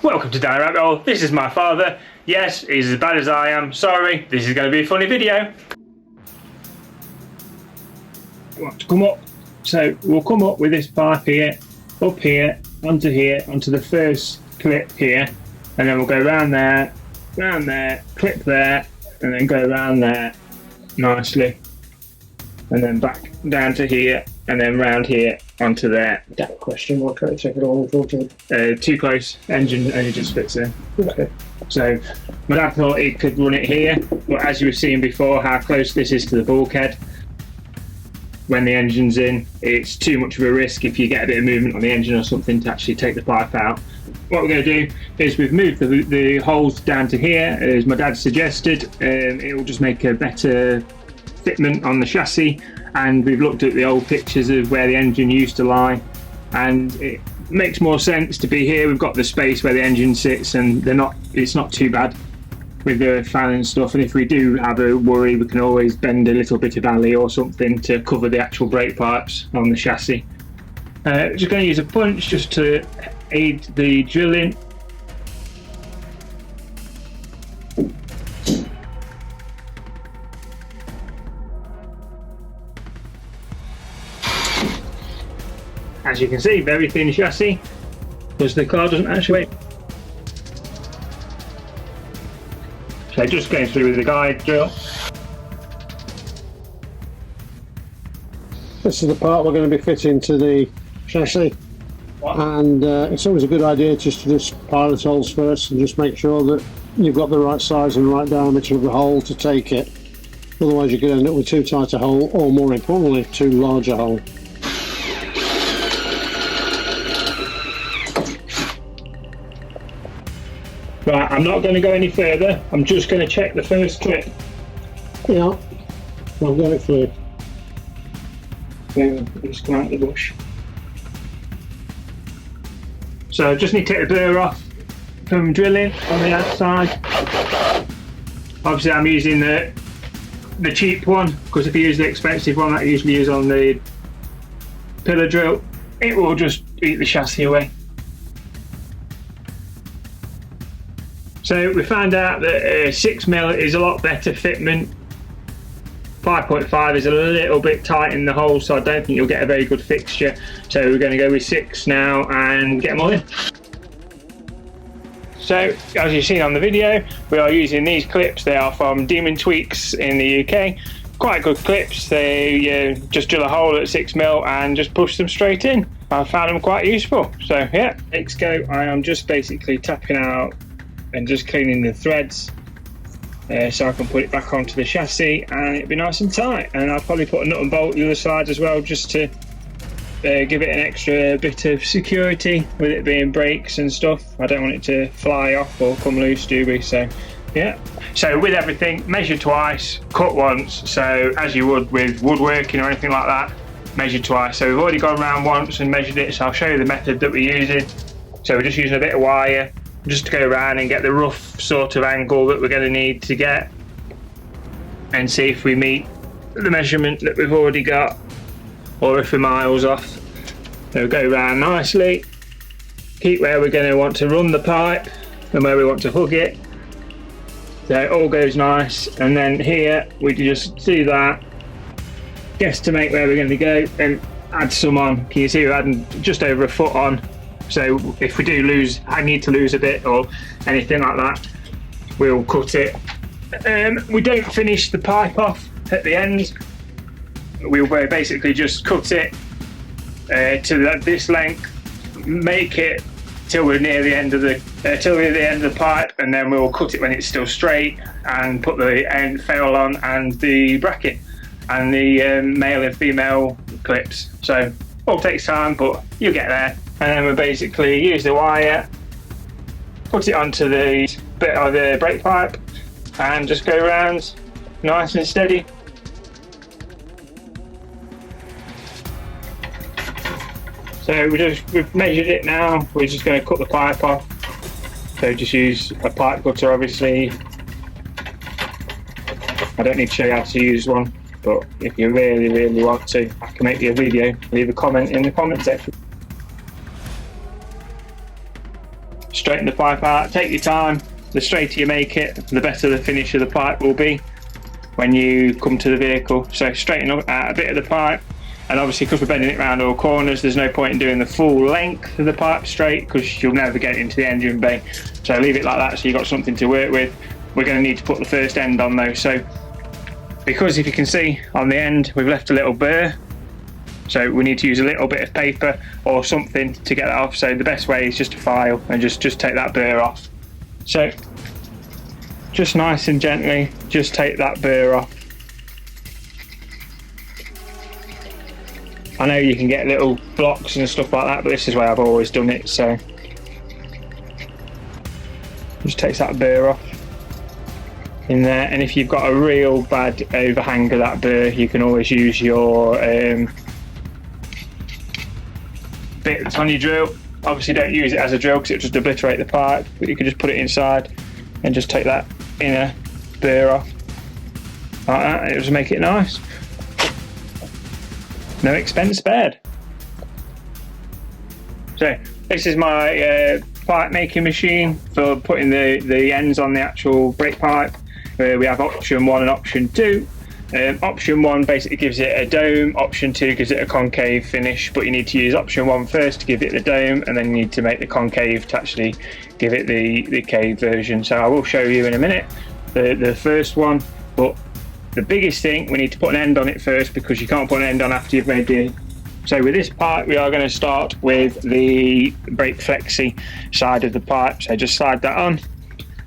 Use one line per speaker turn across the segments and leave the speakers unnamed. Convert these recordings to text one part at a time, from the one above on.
Welcome to Dutton Rabbit Hole. This is my father. Yes, he's as bad as I am. Sorry, this is going to be a funny video. Want to come up? So we'll come up with this pipe here, up here, onto the first clip here, and then we'll go round there, clip there, and then go round there nicely, and then back down to here, and then round here onto there.
That question, what can I check it all?
Too close, engine only just fits in.
Okay.
So my dad thought he could run it here, but as you were seeing before how close this is to the bulkhead, when the engine's in, it's too much of a risk if you get a bit of movement on the engine or something to actually take the pipe out. What we're going to do is we've moved the holes down to here, as my dad suggested. It will just make a better fitment on the chassis, and we've looked at the old pictures of where the engine used to lie, and it makes more sense to be here. We've got the space where the engine sits, and it's not too bad with the fan and stuff, and if we do have a worry we can always bend a little bit of alley or something to cover the actual brake pipes on the chassis. Just going to use a punch just to aid the drilling. As you can see, very thin chassis because the car doesn't actually weigh. So just going through with the guide drill.
This is the part we're going to be fitting to the chassis, and it's always a good idea just to just pilot holes first and just make sure that you've got the right size and right diameter of the hole to take it. Otherwise you could end up with too tight a hole, or more importantly too large a hole.
Right, I'm not going to go any further. I'm just going to check the first clip.
Yeah, I've got it through.
Then just come out the bush. So I just need to take the burr off from drilling on the outside. Obviously I'm using the cheap one, because if you use the expensive one that I usually use on the pillar drill, it will just eat the chassis away. So we found out that 6mm is a lot better fitment. 5.5 is a little bit tight in the hole, so I don't think you'll get a very good fixture. So we're going to go with 6 now and get them all in. So as you've seen on the video, we are using these clips. They are from Demon Tweaks in the UK. Quite good clips. They just drill a hole at 6mm and just push them straight in. I found them quite useful. So yeah, let's go. I am just basically tapping out and just cleaning the threads so I can put it back onto the chassis and it'll be nice and tight. And I'll probably put a nut and bolt the other side as well, just to give it an extra bit of security with it being brakes and stuff. I don't want it to fly off or come loose, do we? So yeah. So with everything, measure twice, cut once. So as you would with woodworking or anything like that, measure twice. So we've already gone around once and measured it, so I'll show you the method that we're using. So we're just using a bit of wire just to go around and get the rough sort of angle that we're going to need to get, and see if we meet the measurement that we've already got or if we're miles off. So go around nicely, keep where we're going to want to run the pipe and where we want to hook it, so it all goes nice. And then here we just do that, guesstimate where we're going to go and add some on. Can you see we're adding just over a foot on? So if we do lose, I need to lose a bit or anything like that, we'll cut it. We don't finish the pipe off at the end. We'll basically just cut it to this length, make it till we're near the end of the pipe, and then we'll cut it when it's still straight and put the end fail on and the bracket and the male and female clips. So all takes time, but you'll get there. And then we basically use the wire, put it onto the bit of the brake pipe and just go around nice and steady. So we've measured it now, we're just going to cut the pipe off. So just use a pipe cutter obviously. I don't need to show you how to use one, but if you really want to, I can make you a video. Leave a comment in the comment section. straighten the pipe out. Take your time. The straighter you make it, the better the finish of the pipe will be when you come to the vehicle. So straighten out a bit of the pipe, and obviously because we're bending it around all corners, there's no point in doing the full length of the pipe straight because you'll never get it into the engine bay. So leave it like that so you've got something to work with. We're going to need to put the first end on though, so because if you can see on the end we've left a little burr, so we need to use a little bit of paper or something to get that off. So the best way is just a file and just take that burr off. So just nice and gently just take that burr off. I know you can get little blocks and stuff like that, but this is the way I've always done it. So just takes that burr off in there, and if you've got a real bad overhang of that burr, you can always use your bit that's on your drill. Obviously don't use it as a drill because it'll just obliterate the pipe, but you can just put it inside and just take that inner burr off like that, and it'll just make it nice. No expense spared. So this is my pipe making machine for putting the ends on the actual brake pipe. We have option 1 and option 2. Option 1 basically gives it a dome, option 2 gives it a concave finish, but you need to use option 1 first to give it the dome, and then you need to make the concave to actually give it the cave version. So I will show you in a minute the first one, but the biggest thing, we need to put an end on it first because you can't put an end on after you've made the... So with this pipe we are going to start with the brake flexi side of the pipe, so just slide that on.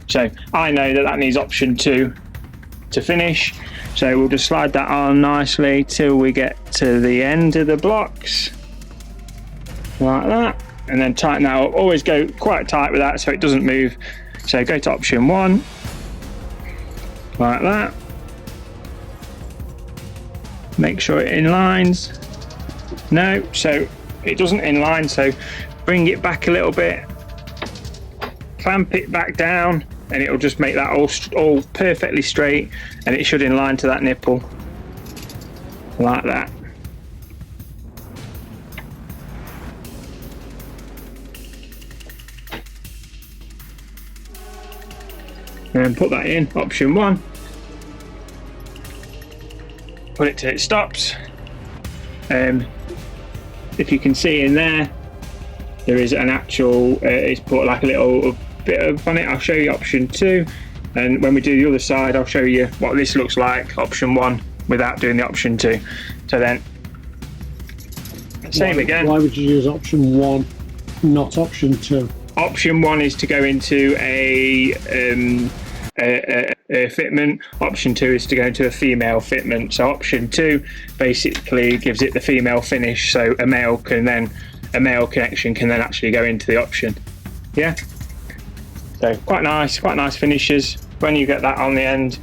So I know that needs option 2 to finish, so we'll just slide that on nicely till we get to the end of the blocks like that, and then tighten that up. Always go quite tight with that so it doesn't move. So go to option 1 like that, make sure it inlines. No, so it doesn't inline, so bring it back a little bit, clamp it back down, and it'll just make that all perfectly straight, and it should inline to that nipple like that. And put that in option 1, put it till it stops. If you can see in there is an actual it's put like a little bit of on it. I'll show you option 2, and when we do the other side I'll show you what this looks like, option 1, without doing the option 2. So then same again.
Why would you use option 1, not option 2?
Option 1 is to go into a fitment. Option 2 is to go into a female fitment. So option 2 basically gives it the female finish, so a male connection can then actually go into the option. Yeah, so quite nice finishes. When you get that on the end,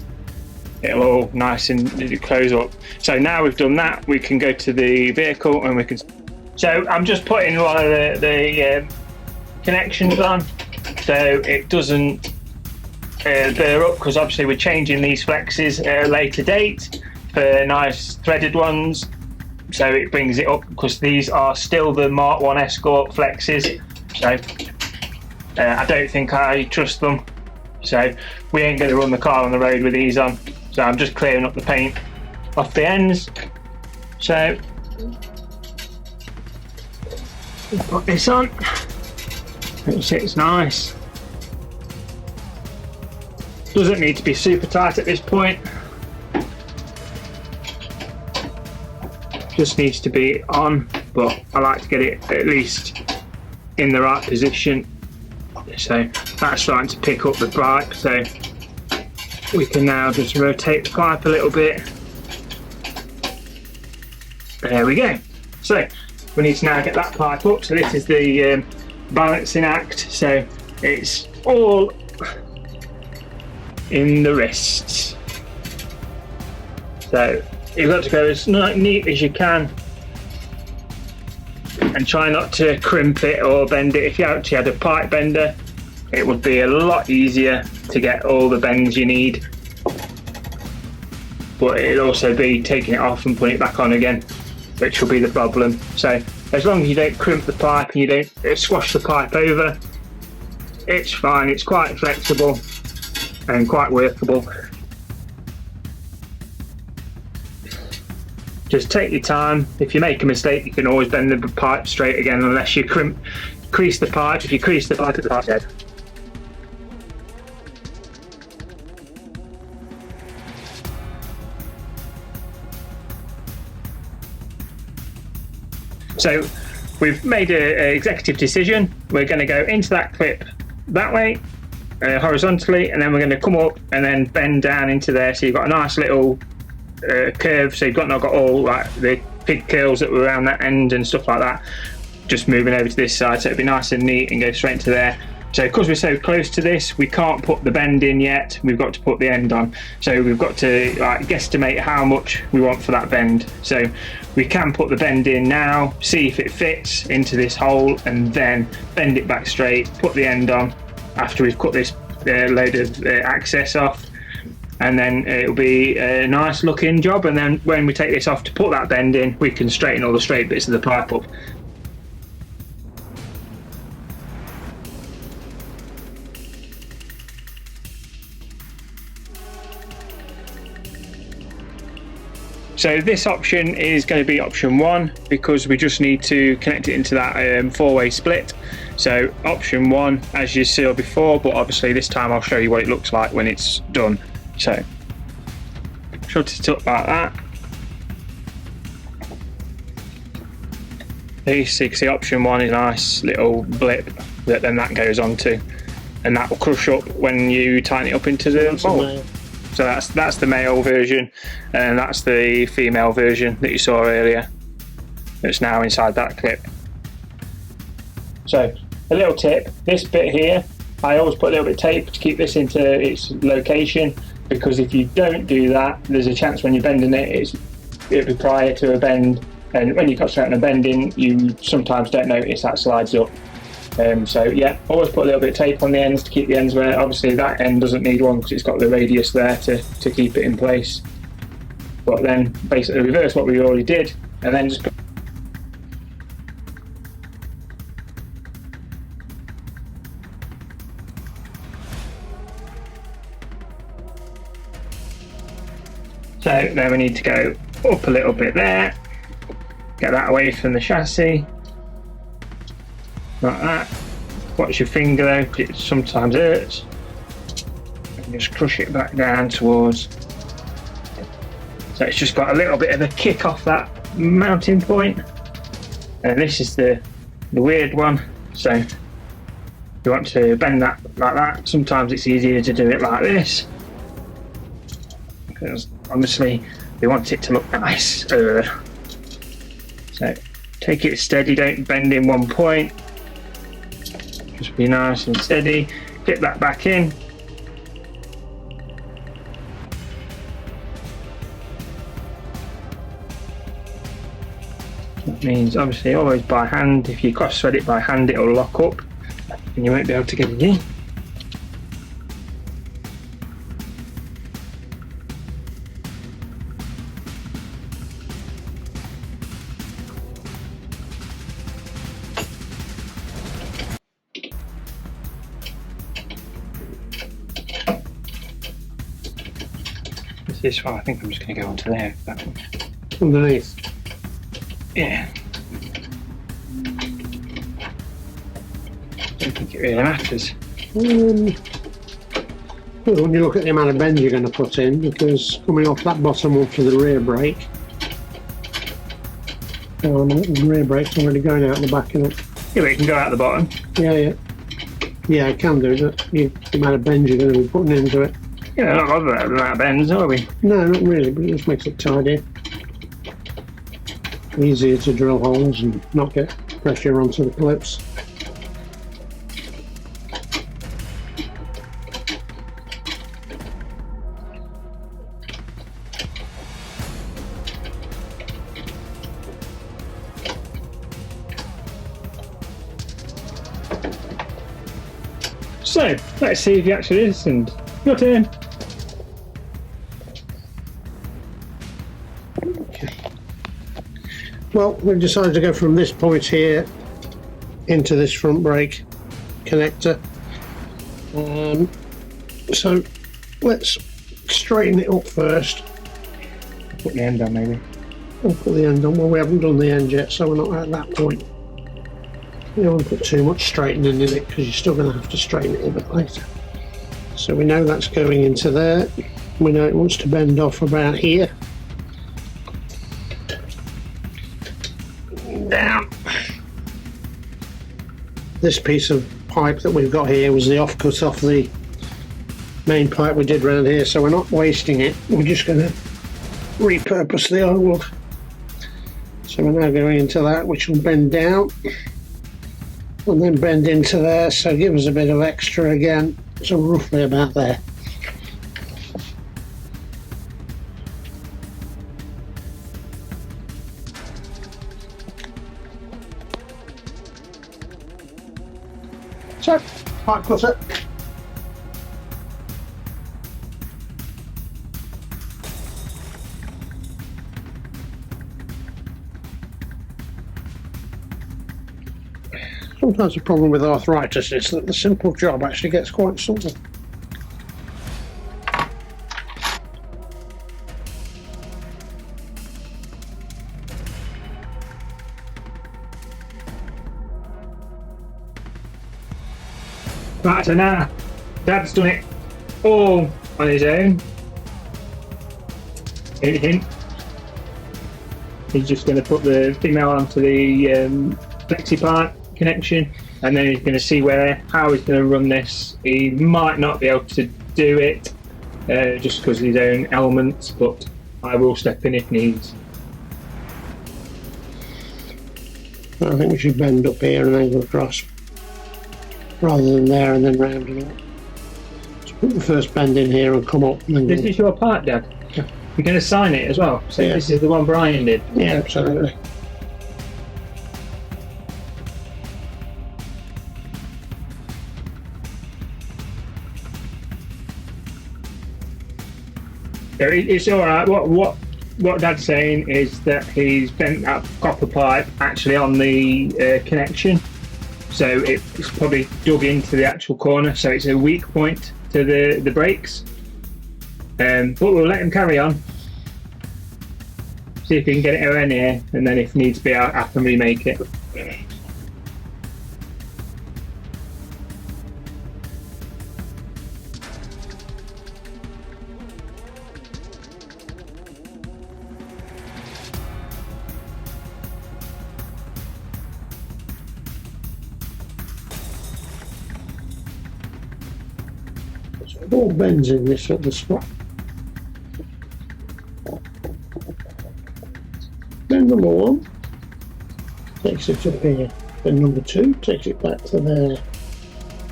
it'll all nice and close up. So now we've done that, we can go to the vehicle and we can... So I'm just putting one of the connections on so it doesn't burr up, because obviously we're changing these flexes at a later date for nice threaded ones, so it brings it up, because these are still the Mark 1 Escort flexes. So I don't think I trust them, so we ain't going to run the car on the road with these on. So I'm just clearing up the paint off the ends. So put this on, it sits nice. Doesn't need to be super tight at this point, just needs to be on, but I like to get it at least in the right position. So that's starting to pick up the pipe, so we can now just rotate the pipe a little bit. There we go. So we need to now get that pipe up. So this is the balancing act, so it's all in the wrists. So you've got to go as neat as you can and try not to crimp it or bend it. If you actually had a pipe bender, it would be a lot easier to get all the bends you need, but it'll also be taking it off and putting it back on again, which will be the problem. So as long as you don't crimp the pipe and you don't squash the pipe over, it's fine. It's quite flexible and quite workable. Just take your time. If you make a mistake, you can always bend the pipe straight again, unless you crease the pipe. If you crease the pipe's dead. So we've made an executive decision. We're going to go into that clip that way, horizontally, and then we're going to come up and then bend down into there. So you've got a nice little curve. So you've not got all like the pig curls that were around that end and stuff like that. Just moving over to this side, so it'll be nice and neat and go straight into there. So because we're so close to this, we can't put the bend in yet. We've got to put the end on. So we've got to guesstimate how much we want for that bend. So we can put the bend in now, see if it fits into this hole, and then bend it back straight, put the end on after we've cut this load of access off. And then it'll be a nice looking job. And then when we take this off to put that bend in, we can straighten all the straight bits of the pipe up. So this option is going to be option 1, because we just need to connect it into that 4-way split. So option 1, as you saw before, but obviously this time I'll show you what it looks like when it's done. So shut it up like that. This, you can see option 1 is a nice little blip that then that goes onto, and that will crush up when you tighten it up into the mold. So that's the male version, and that's the female version that you saw earlier. That's now inside that clip. So a little tip: this bit here, I always put a little bit of tape to keep this into its location, because if you don't do that, there's a chance when you're bending it, it'll be prior to a bend, and when you concentrate on a bending, you sometimes don't notice that slides up. So yeah, always put a little bit of tape on the ends to keep the ends where, obviously that end doesn't need one because it's got the radius there to keep it in place. But then basically reverse what we already did, and then just so then we need to go up a little bit there, get that away from the chassis. Like that. Watch your finger though, because it sometimes hurts. And just crush it back down towards. So it's just got a little bit of a kick off that mounting point. And this is the weird one. So you want to bend that like that. Sometimes it's easier to do it like this, because obviously we want it to look nice. So take it steady, don't bend in one point. Just be nice and steady. Clip that back in. That means obviously always by hand. If you cross thread it by hand, it'll lock up and you won't be able to get it in. This one, I think I'm just going to go onto there. That one.
Underneath.
Yeah. Don't think it really matters.
When you look at the amount of bend you're going to put in, because coming off that bottom one for the rear brake, the rear brake's already going out the back of it.
Yeah, but it can go out the bottom.
Yeah, it can do that. The amount of bend you're going to be putting into it.
Yeah, not bothered about bends, are we?
No, not really, but it just makes it tidier. Easier to drill holes and not get pressure onto the clips.
So, let's see if you actually listened. Your turn.
Well, we've decided to go from this point here into this front brake connector. So let's straighten it up first.
Put the end on maybe.
We'll put the end on. Well, we haven't done the end yet, so we're not at that point. You don't want to put too much straightening in it because you're still going to have to straighten it a bit later. So we know that's going into there. We know it wants to bend off about here. Down. This piece of pipe that we've got here was the offcut off the main pipe we did round here, so we're not wasting it. We're just going to repurpose the old. So we're now going into that, which will bend down and then bend into there, so give us a bit of extra again, so roughly about there. So, pipe cutter. Sometimes the problem with arthritis is that the simple job actually gets quite simple.
Right, so now Dad's done it all on his own. Hint, hint. He's just going to put the female onto the flexi part connection, and then he's going to see how he's going to run this. He might not be able to do it just because of his own elements, but I will step in if needs.
I think we should bend up here and then go across, rather than there and then round it up. So put the first bend in here and come up. And then
this is your part, Dad.
Yeah.
You're going to sign it as well. So
yeah.
This is the one Brian did.
Yeah, absolutely.
It's all right. What Dad's saying is that he's bent that copper pipe actually on the connection, so it's probably dug into the actual corner, so it's a weak point to the brakes. But we'll let him carry on. See if we can get it around here, and then if needs be, I can remake it.
It all bends in this at the spot. Bend number one takes it up here. Bend number two takes it back to there.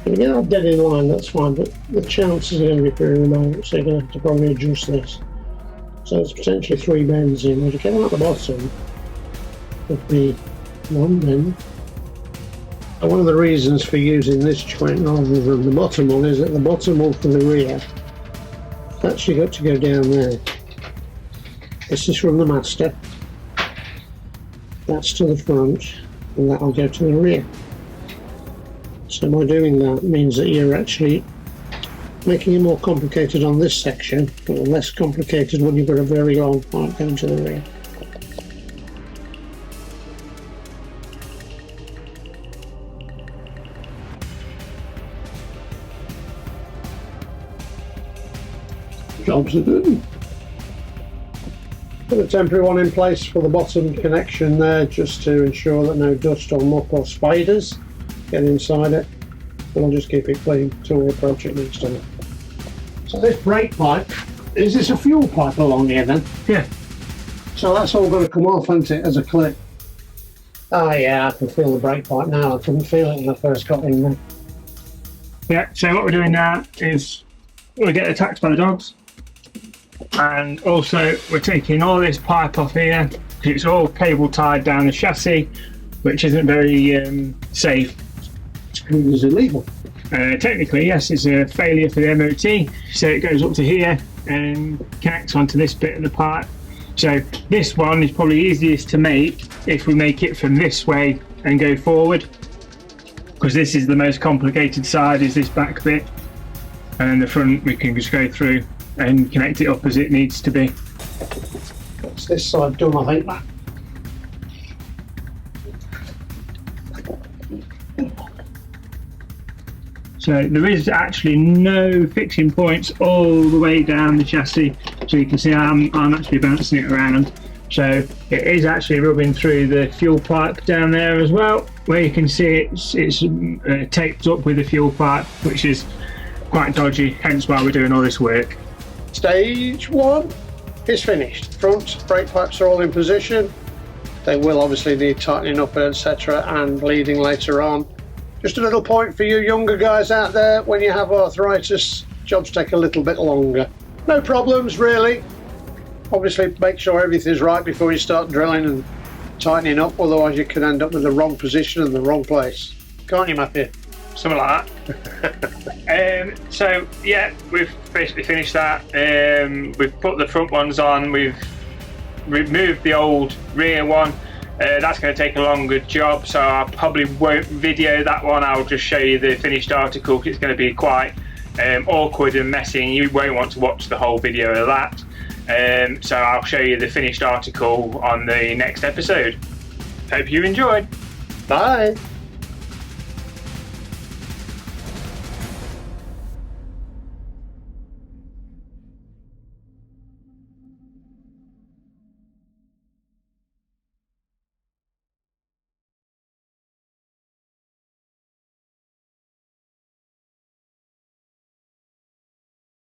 If you get that dead in line, that's fine, but the chances are going to be pretty remote, so you're going to have to probably adjust this. So it's potentially 3 bends in. If you get at the bottom, would be 1 bend. And one of the reasons for using this joint rather than the bottom one is that the bottom one for the rear actually got to go down there. This is from the master, that's to the front, and that'll go to the rear. So by doing that means that you're actually making it more complicated on this section, but less complicated when you've got a very long pipe going to the rear. Jobs are good. Put a temporary one in place for the bottom connection there, just to ensure that no dust or muck or spiders get inside it. We'll just keep it clean until we approach it next time. So this brake pipe, is this a fuel pipe along here then?
Yeah.
So that's all got to come off, isn't it, as a clip? Oh yeah, I can feel the brake pipe now. I couldn't feel it when I first got in there.
Yeah, so what we're doing now is we get attacked by the dogs. And also we're taking all this pipe off here because it's all cable tied down the chassis, which isn't very safe.
It's illegal.
Technically, yes, it's a failure for the MOT. So it goes up to here and connects onto this bit of the pipe. So this one is probably easiest to make if we make it from this way and go forward, because this is the most complicated side, is this back bit. and then the front we can just go through and connect it up as it needs to be.
It's this side done, I think, Matt.
So there is actually no fixing points all the way down the chassis, so you can see I'm actually bouncing it around. So it is actually rubbing through the fuel pipe down there as well, where you can see it's taped up with the fuel pipe, which is quite dodgy, hence why we're doing all this work.
Stage 1 is finished. Front brake pipes are all in position. They will obviously need tightening up, etc., and bleeding later on. Just a little point for you younger guys out there: when you have arthritis, jobs take a little bit longer. No problems really. Obviously make sure everything's right before you start drilling and tightening up, otherwise you can end up with the wrong position and the wrong place. Can't you, Matthew?
Something like that. So yeah, we've basically finished that. We've put the front ones on, we've removed the old rear one. That's going to take a longer job, so I probably won't video that one. I'll just show you the finished article. It's going to be quite awkward and messy, and you won't want to watch the whole video of that. So I'll show you the finished article on the next episode. Hope you enjoyed.
Bye.